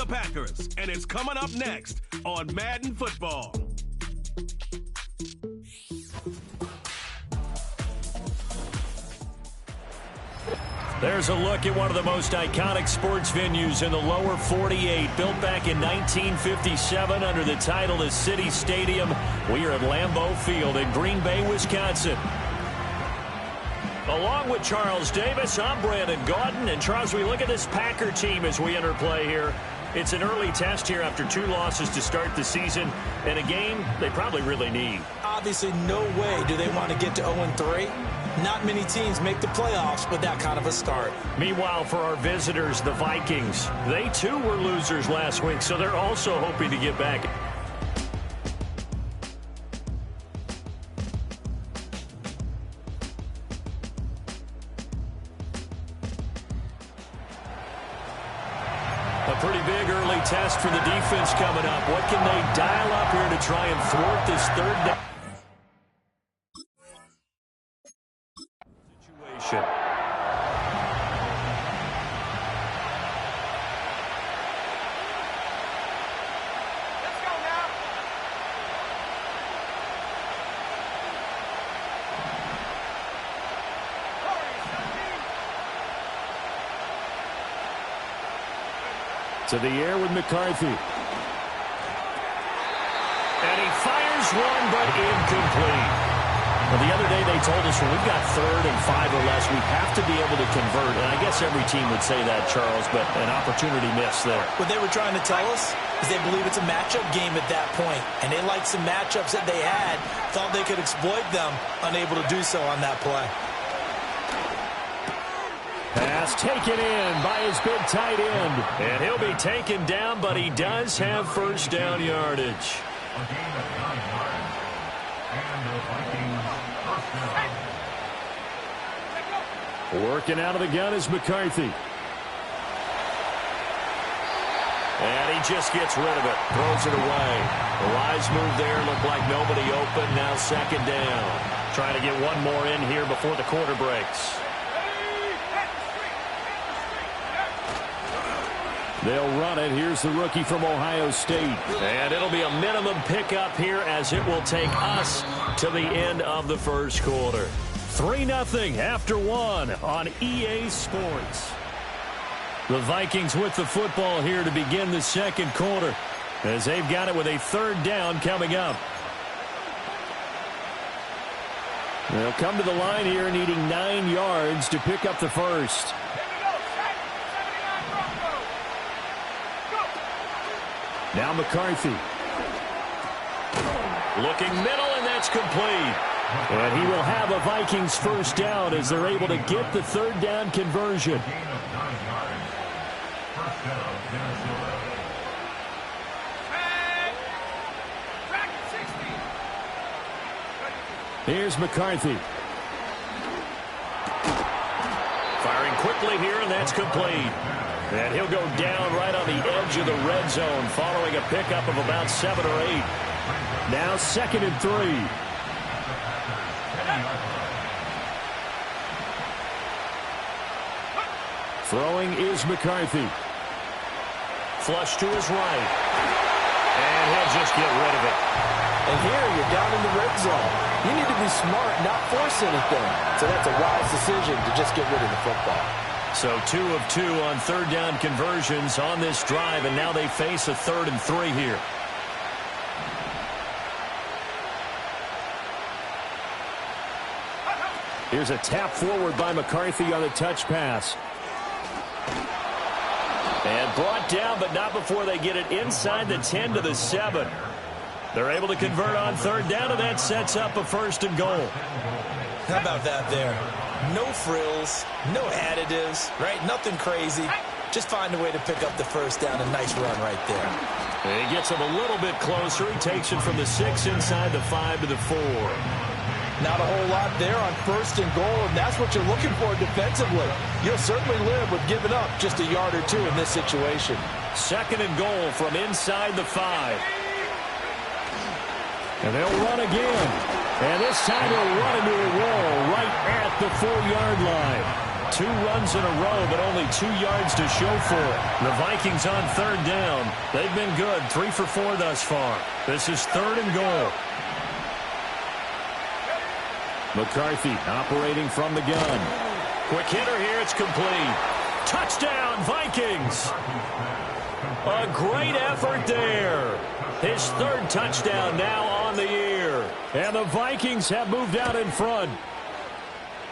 the Packers, and it's coming up next on Madden Football. There's a look at one of the most iconic sports venues in the lower 48, built back in 1957 under the title of City Stadium. We are at Lambeau Field in Green Bay, Wisconsin. Along with Charles Davis, I'm Brandon Gaudin. And Charles, we look at this Packer team as we enter play here. It's an early test here after 2 losses to start the season, and a game they probably really need. Obviously, no way do they want to get to 0-3. Not many teams make the playoffs with that kind of a start. Meanwhile, for our visitors, the Vikings, they too were losers last week, so they're also hoping to get back. A pretty big early test for the defense coming up. What can they dial up here to try and thwart this third down situation? Let's go now. To the air with McCarthy. And he fires one, but incomplete. Well, the other day they told us when we've got 3rd and 5 or less, we have to be able to convert. And I guess every team would say that, Charles, but an opportunity missed there. What they were trying to tell us is they believe it's a matchup game at that point. And they liked some matchups that they had, thought they could exploit them, unable to do so on that play. Pass taken in by his big tight end. And he'll be taken down, but he does have first down yardage. A game of 9 yards. And the Vikings first down. Working out of the gun is McCarthy. And he just gets rid of it. Throws it away. The wise move there. Looked like nobody open. Now 2nd down. Trying to get one more in here before the quarter breaks. They'll run it. Here's the rookie from Ohio State. And it'll be a minimum pickup here as it will take us to the end of the first quarter. 3-0 after 1 on EA Sports. The Vikings with the football here to begin the second quarter as they've got it with a 3rd down coming up. They'll come to the line here needing 9 yards to pick up the first. Now McCarthy. Looking middle, and that's complete. And he will have a Vikings first down as they're able to get the 3rd down conversion. Here's McCarthy. Firing quickly here, and that's complete. And he'll go down right on the edge of the red zone following a pickup of about 7 or 8. Now 2nd and 3. Throwing is McCarthy. Flush to his right. And he'll just get rid of it. And here you're down in the red zone. You need to be smart, not force anything. So that's a wise decision to just get rid of the football. So 2 of 2 on 3rd down conversions on this drive, and now they face a 3rd and 3 here. Here's a tap forward by McCarthy on the touch pass. And brought down, but not before they get it inside the 10 to the 7. They're able to convert on 3rd down, and that sets up a 1st and goal. How about that there? No frills, no additives, right? Nothing crazy. Just find a way to pick up the first down. A nice run right there. And he gets him a little bit closer. He takes it from the 6 inside the 5 to the 4. Not a whole lot there on 1st and goal, and that's what you're looking for defensively. You'll certainly live with giving up just a yard or 2 in this situation. 2nd and goal from inside the 5. And they'll run again. And this time he'll run into a wall right at the 4-yard line. 2 runs in a row, but only 2 yards to show for it. The Vikings on 3rd down. They've been good, 3 for 4 thus far. This is 3rd and goal. McCarthy operating from the gun. Quick hitter here, it's complete. Touchdown, Vikings! A great effort there. His 3rd touchdown now on the year. And the Vikings have moved out in front.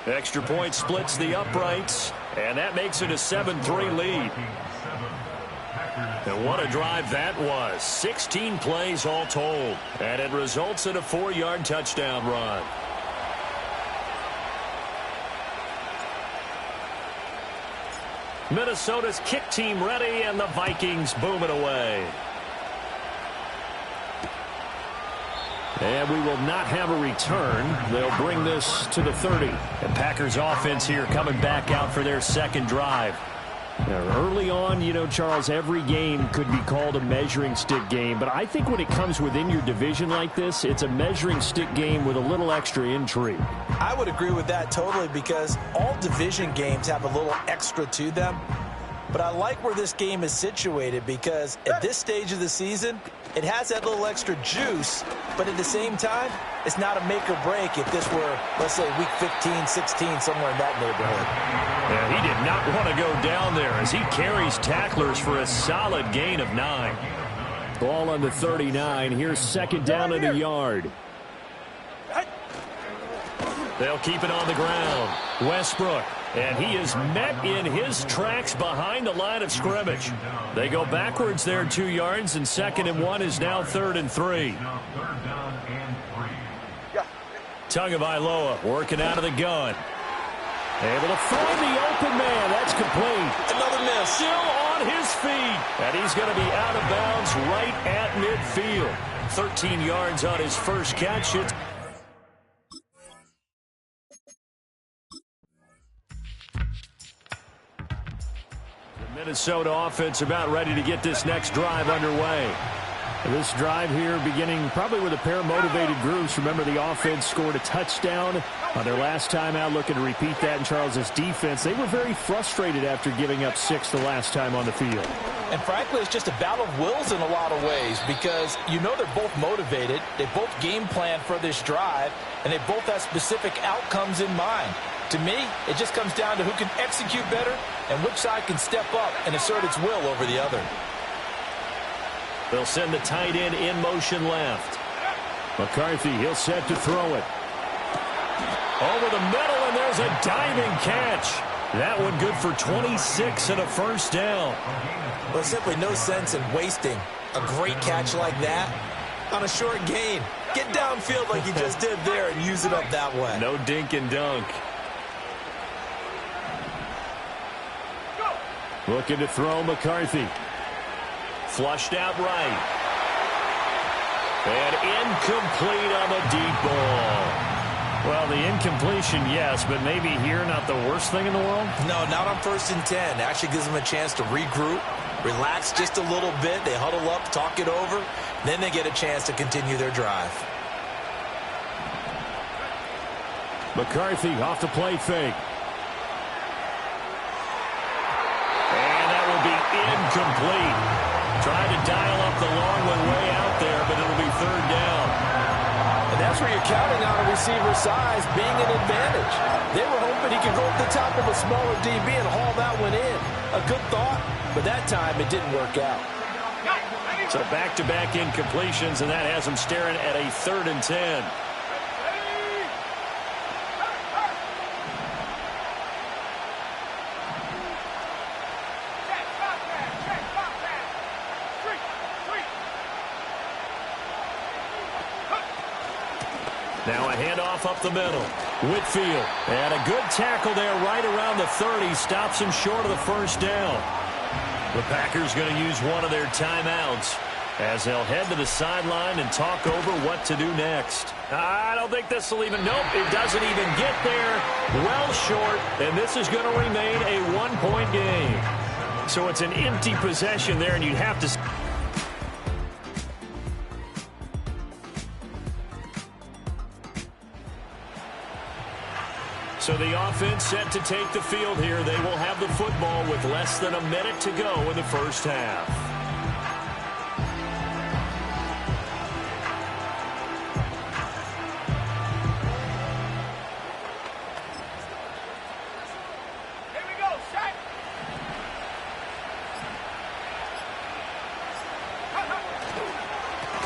Extra point splits the uprights, and that makes it a 7-3 lead. And what a drive that was. 16 plays all told. And it results in a 4-yard touchdown run. Minnesota's kick team ready, and the Vikings boom it away. And we will not have a return. They'll bring this to the 30. The Packers offense here coming back out for their 2nd drive. Now, early on, you know, Charles, every game could be called a measuring stick game. But I think when it comes within your division like this, it's a measuring stick game with a little extra intrigue. I would agree with that totally, because all division games have a little extra to them. But I like where this game is situated, because at this stage of the season, it has that little extra juice, but at the same time, it's not a make or break if this were, let's say, week 15, 16, somewhere in that neighborhood. Yeah, he did not want to go down there as he carries tacklers for a solid gain of 9. Ball on the 39. Here's 2nd down and a yard. They'll keep it on the ground. Westbrook. And he is met in his tracks behind the line of scrimmage. They go backwards there 2 yards, and 2nd and 1 is now 3rd and 3. Tagovailoa working out of the gun. Able to find the open man. That's complete. Another miss. Still on his feet. And he's going to be out of bounds right at midfield. 13 yards on his first catch. It's Minnesota offense about ready to get this next drive underway. This drive here beginning probably with a pair of motivated groups. Remember, the offense scored a touchdown on their last time out. Looking to repeat that in Charles's defense. They were very frustrated after giving up 6 the last time on the field. And frankly, it's just a battle of wills in a lot of ways, because you know they're both motivated. They both game plan for this drive, and they both have specific outcomes in mind. To me, it just comes down to who can execute better and which side can step up and assert its will over the other. They'll send the tight end in motion left. McCarthy, he'll set to throw it. Over the middle, and there's a diving catch. That one good for 26 and a 1st down. Well, simply no sense in wasting a great catch like that on a short gain. Get downfield like you just did there and use it up that way. No dink and dunk. Looking to throw McCarthy. Flushed out right. And incomplete on the deep ball. Well, the incompletion, yes, but maybe here not the worst thing in the world? No, not on 1st and 10. Actually gives them a chance to regroup, relax just a little bit. They huddle up, talk it over. Then they get a chance to continue their drive. McCarthy off the play fake. Incomplete. Trying to dial up the long one way out there, but it'll be 3rd down. And that's where you're counting on a receiver's size being an advantage. They were hoping he could go up the top of a smaller DB and haul that one in. A good thought, but that time it didn't work out. So back-to-back incompletions, and that has them staring at a 3rd and 10. Now a handoff up the middle. Whitfield. And a good tackle there right around the 30. Stops him short of the 1st down. The Packers going to use one of their timeouts as they'll head to the sideline and talk over what to do next. I don't think this will even... Nope, it doesn't even get there. Well short, and this is going to remain a 1-point game. So it's an empty possession there, and you'd have to... So the offense set to take the field here. They will have the football with less than a minute to go in the first half. Here we go, set.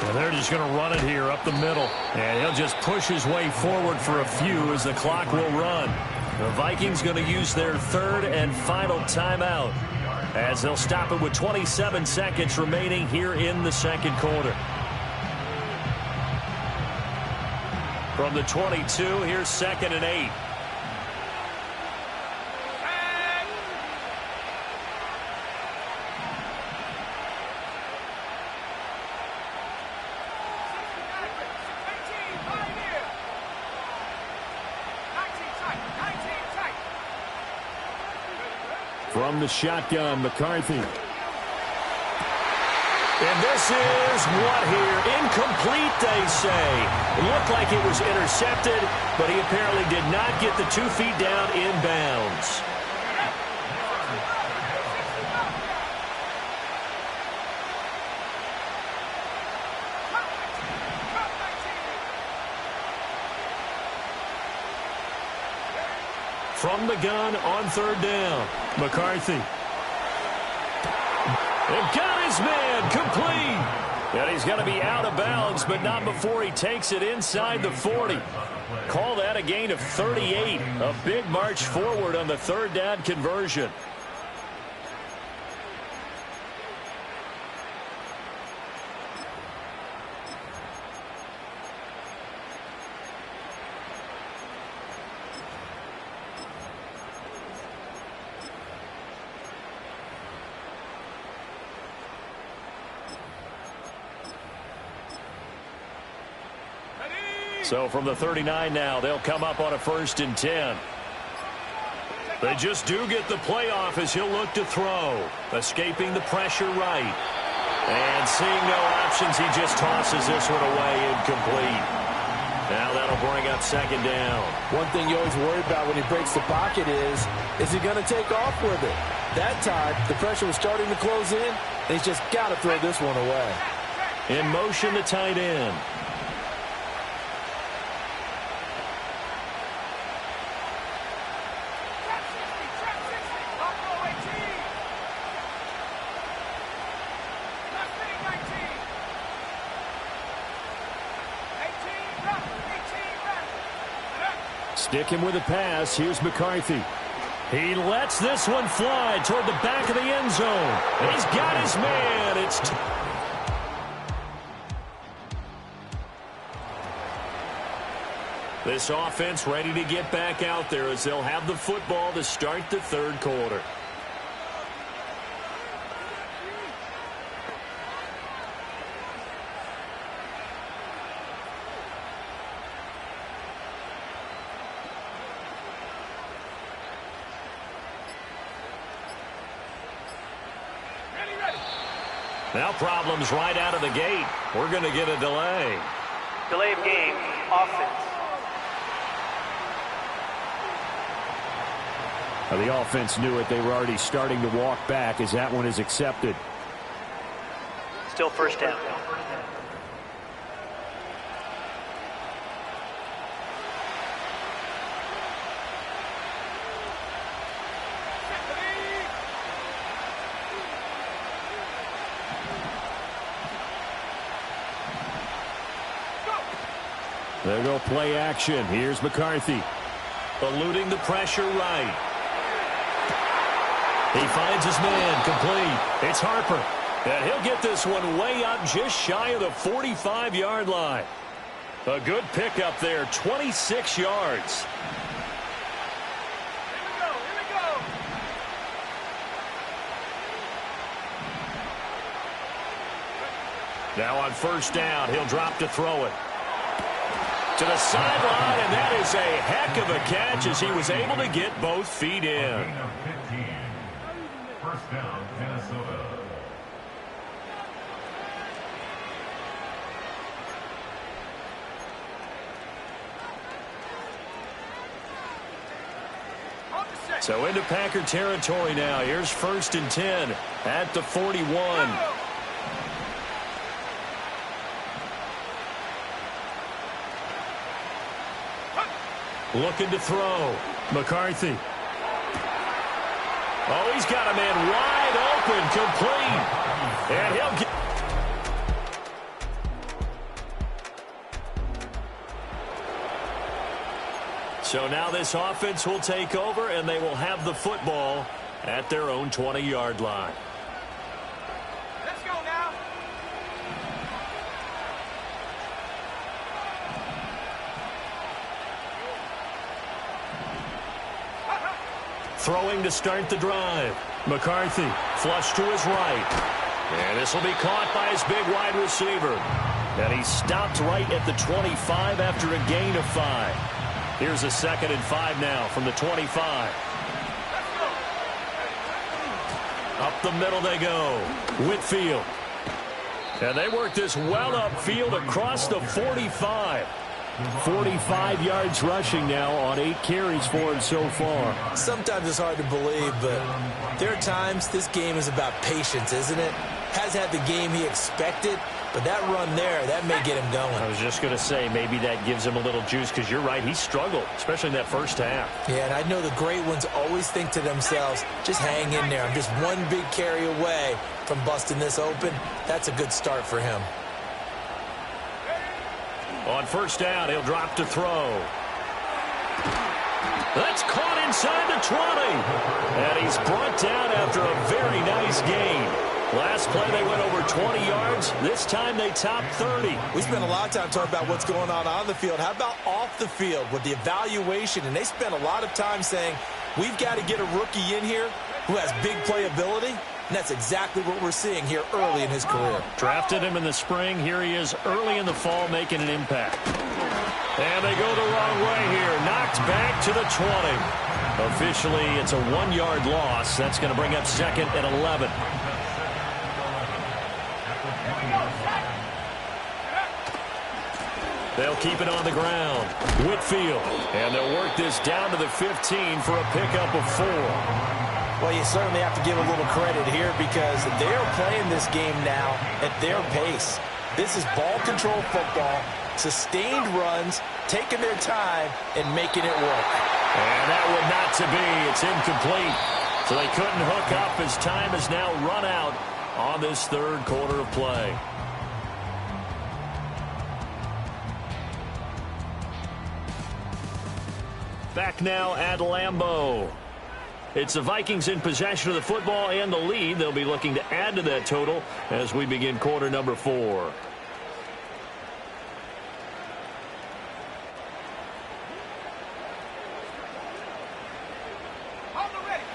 And they're just going to run it here up the middle. And he'll just push his way forward for a few as the clock will run. The Vikings going to use their third and final timeout as they'll stop it with 27 seconds remaining here in the second quarter. From the 22, here's 2nd and 8. From the shotgun, McCarthy. And this is what here? Incomplete, they say. It looked like it was intercepted, but he apparently did not get the 2 feet down in bounds. From the gun on 3rd down, McCarthy. And got his man complete. And he's going to be out of bounds, but not before he takes it inside the 40. Call that a gain of 38. A big march forward on the 3rd down conversion. So from the 39 now, they'll come up on a 1st and 10. They just do get the playoff as he'll look to throw. Escaping the pressure right. And seeing no options, he just tosses this one away incomplete. Now that'll bring up 2nd down. One thing you always worry about when he breaks the pocket is he going to take off with it? That time, the pressure was starting to close in, and he's just got to throw this one away. In motion, the tight end. Sticking with the pass, here's McCarthy. He lets this one fly toward the back of the end zone. And he's got his man. This offense ready to get back out there as they'll have the football to start the 3rd quarter. Now problems right out of the gate. We're going to get a delay. Delay of game, offense. The offense knew it. They were already starting to walk back as that one is accepted. Still 1st down. There go play action. Here's McCarthy. Eluding the pressure right. He finds his man complete. It's Harper. And he'll get this one way up just shy of the 45-yard line. A good pickup there, 26 yards. Here we go. Now on 1st down, he'll drop to throw it. To the sideline, and that is a heck of a catch as he was able to get both feet in. 15. 1st down, Minnesota. So into Packer territory now. Here's 1st and 10 at the 41. Looking to throw. McCarthy. Oh, he's got a man wide open, complete. And he'll get... So now this offense will take over, and they will have the football at their own 20-yard line. Let's go now. Throwing to start the drive. McCarthy, flush to his right. And this will be caught by his big wide receiver. And he stopped right at the 25 after a gain of 5. Here's a 2nd and 5 now from the 25. Up the middle they go. Whitfield. And they work this well upfield across the 45. 45 yards rushing now on 8 carries for him so far. Sometimes it's hard to believe, but there are times this game is about patience, isn't it? Has had the game he expected, but that run there, that may get him going. I was just going to say, maybe that gives him a little juice, because you're right, he struggled, especially in that first half. Yeah, and I know the great ones always think to themselves, just hang in there. I'm just one big carry away from busting this open. That's a good start for him. On 1st down, he'll drop to throw. That's caught inside the 20. And he's brought down after a very nice gain. Last play, they went over 20 yards. This time, they topped 30. We spent a lot of time talking about what's going on the field. How about off the field with the evaluation? And they spent a lot of time saying, we've got to get a rookie in here who has big playability. And that's exactly what we're seeing here early in his career. Drafted him in the spring. Here he is early in the fall making an impact. And they go the wrong way here. Knocked back to the 20. Officially, it's a 1-yard loss. That's going to bring up 2nd and 11. They'll keep it on the ground. Whitfield. And they'll work this down to the 15 for a pickup of 4. Well, you certainly have to give a little credit here because they're playing this game now at their pace. This is ball control football, sustained runs, taking their time, and making it work. And that would not to be. It's incomplete. So they couldn't hook up as time has now run out on this 3rd quarter of play. Back now at Lambeau. It's the Vikings in possession of the football and the lead. They'll be looking to add to that total as we begin quarter number 4.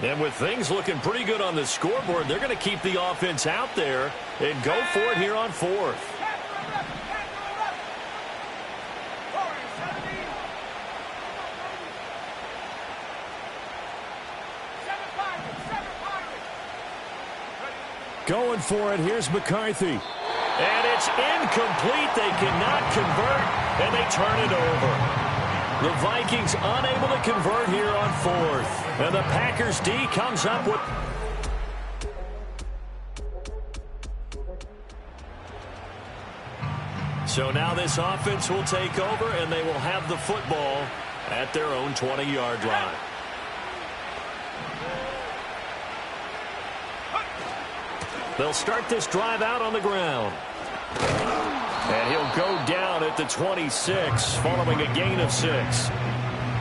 And with things looking pretty good on the scoreboard, they're going to keep the offense out there and go for it here on 4th. Going for it. Here's McCarthy. And it's incomplete. They cannot convert, and they turn it over. The Vikings unable to convert here on 4th. And the Packers D comes up with... So now this offense will take over, and they will have the football at their own 20-yard line. They'll start this drive out on the ground. And he'll go down at the 26 following a gain of 6.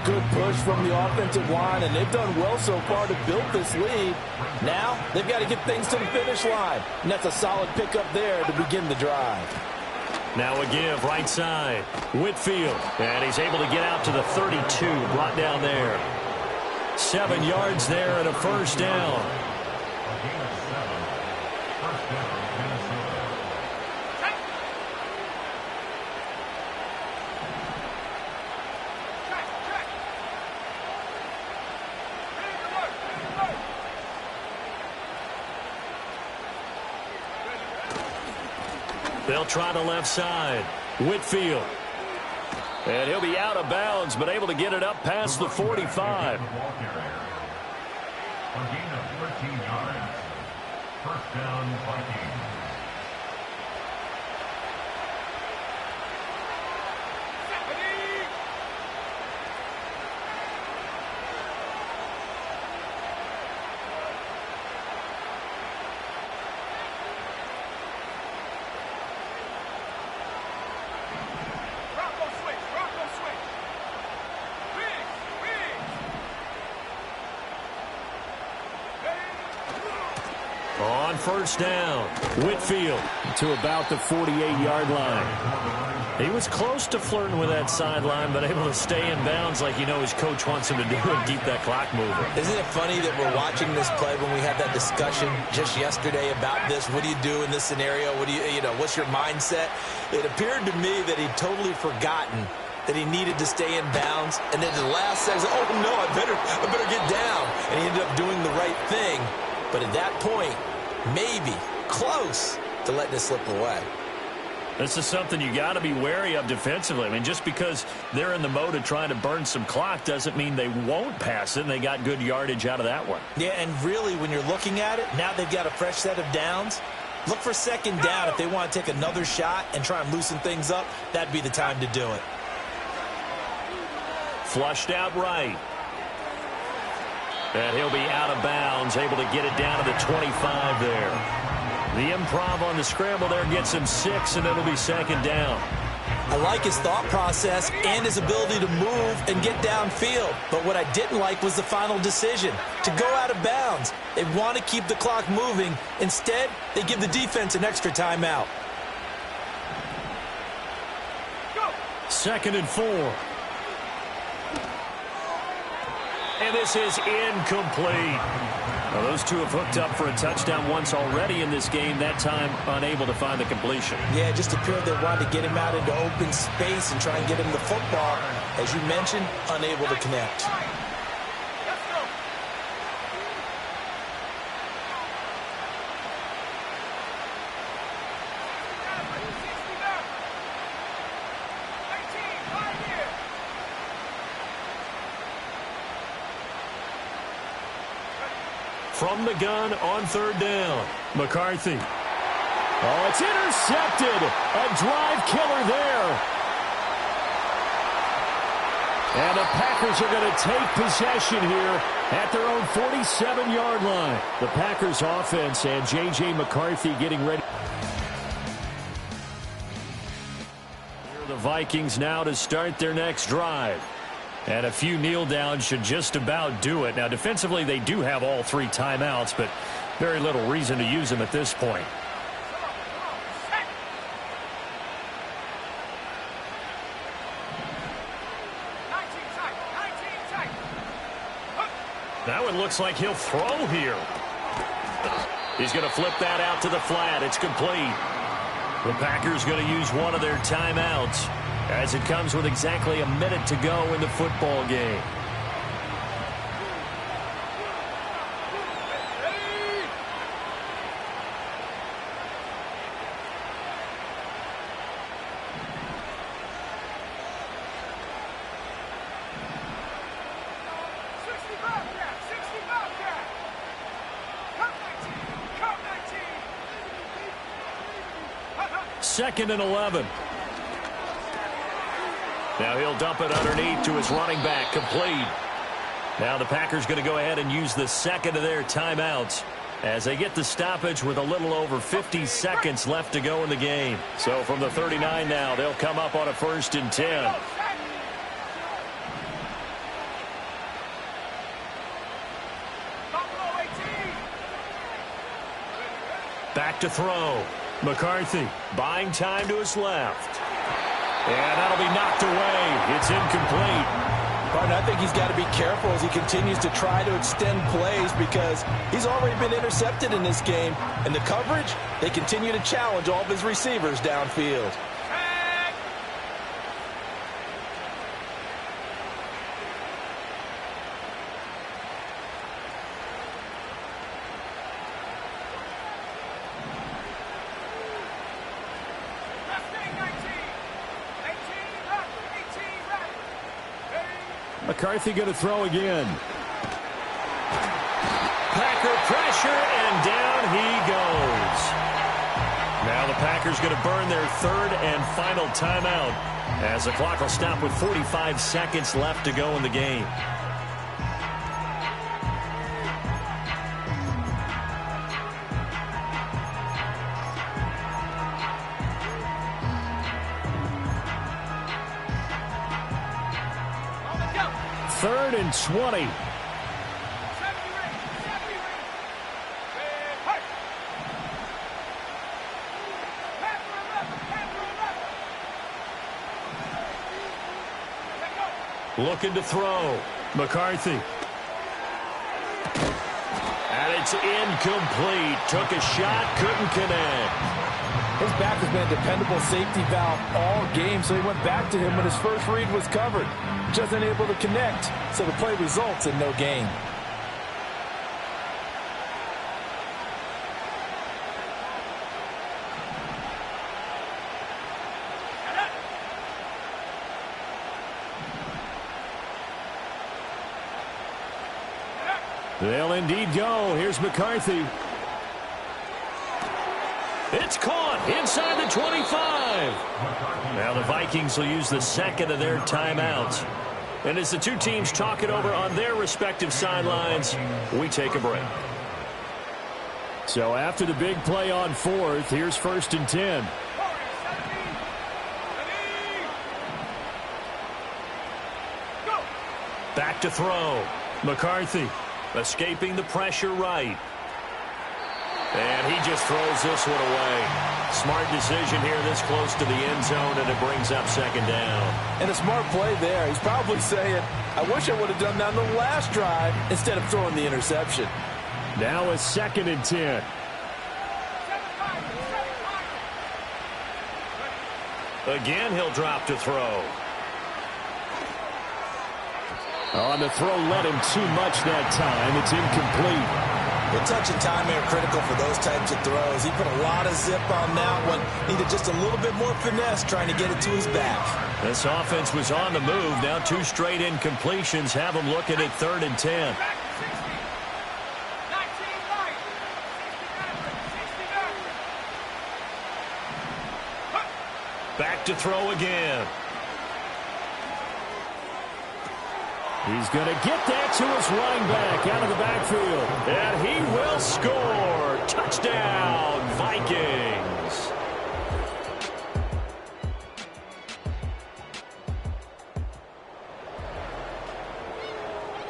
Good push from the offensive line, and they've done well so far to build this lead. Now they've got to get things to the finish line, and that's a solid pickup there to begin the drive. Now a give right side. Whitfield, and he's able to get out to the 32, brought down there. 7 yards there and a 1st down. They'll try the left side. Whitfield. And he'll be out of bounds, but able to get it up past the 45. First down, Vikings. On first down, Whitfield to about the 48-yard line. He was close to flirting with that sideline, but able to stay in bounds like his coach wants him to do and keep that clock moving. Isn't it funny that we're watching this play when we had that discussion just yesterday about this? What do you do in this scenario? What's your mindset? It appeared to me that he'd totally forgotten that he needed to stay in bounds, and then the last second, oh no, I better get down. And he ended up doing the right thing. But at that point, maybe close to letting it slip away. This is something you got to be wary of defensively. I mean, just because they're in the mode of trying to burn some clock doesn't mean they won't pass it, and they got good yardage out of that one. Yeah, and really, when you're looking at it, now they've got a fresh set of downs. Look for second down if they want to take another shot and try and loosen things up. That'd be the time to do it. Flushed out right. And he'll be out of bounds, able to get it down to the 25 there. The improv on the scramble there gets him 6, and it'll be second down. I like his thought process and his ability to move and get downfield. But what I didn't like was the final decision, to go out of bounds. They want to keep the clock moving. Instead, they give the defense an extra timeout. Second and 4. And this is incomplete. Well, those two have hooked up for a touchdown once already in this game, that time unable to find the completion. Yeah, it just appeared they wanted to get him out into open space and try and get him the football. As you mentioned, unable to connect. From the gun on third down, McCarthy. Oh, it's intercepted. A drive killer there. And the Packers are going to take possession here at their own 47-yard line. The Packers offense and J.J. McCarthy getting ready. Here are the Vikings now to start their next drive. And a few kneel downs should just about do it. Now, defensively, they do have all 3 timeouts, but very little reason to use them at this point. That one looks like he'll throw here. He's going to flip that out to the flat. It's complete. The Packers going to use one of their timeouts, as it comes with exactly a minute to go in the football game. Second and 11. Now he'll dump it underneath to his running back, complete. Now the Packers going to go ahead and use the second of their timeouts as they get the stoppage with a little over 50 seconds left to go in the game. So from the 39 now, they'll come up on a 1st and 10. Back to throw. McCarthy buying time to his left. And that'll be knocked away. It's incomplete. Pardon, I think he's got to be careful as he continues to try to extend plays because he's already been intercepted in this game. And the coverage, they continue to challenge all of his receivers downfield. McCarthy going to throw again. Linebacker pressure, and down he goes. Now the Packers going to burn their third and final timeout as the clock will stop with 45 seconds left to go in the game. Third and 20. Looking to throw. McCarthy. And it's incomplete. Took a shot, couldn't connect. His back has been a dependable safety valve all game, so he went back to him when his first read was covered. Just unable to connect, so the play results in no gain. They'll indeed go. Here's McCarthy. It's caught inside the 25. Now the Vikings will use the second of their timeouts. And as the two teams talk it over on their respective sidelines, we take a break. So after the big play on fourth, here's 1st and 10. Back to throw. McCarthy escaping the pressure right. And he just throws this one away. Smart decision here this close to the end zone, and it brings up 2nd down. And a smart play there. He's probably saying, I wish I would have done that on the last drive instead of throwing the interception. Now a 2nd and 10. Again, he'll drop to throw. On the throw, led him too much that time. It's incomplete. The touch and timing are critical for those types of throws. He put a lot of zip on that one. Needed just a little bit more finesse trying to get it to his back. This offense was on the move. Now 2 straight incompletions have them looking at 3rd and 10. Back to throw again. He's going to get that to his running back out of the backfield. And he will score. Touchdown, Vikings.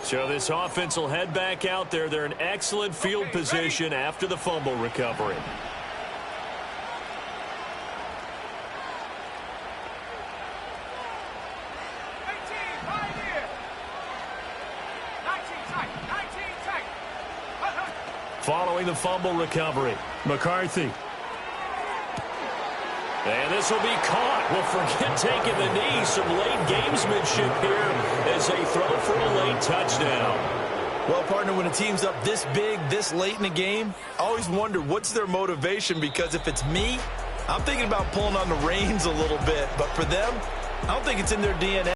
So this offense will head back out there. They're in excellent field position after the fumble recovery. Following the fumble recovery, McCarthy. And this will be caught. Well, forget taking the knee. Some late gamesmanship here as they throw for a late touchdown. Well, partner, when a team's up this big, this late in the game, I always wonder what's their motivation, because if it's me, I'm thinking about pulling on the reins a little bit. But for them, I don't think it's in their DNA.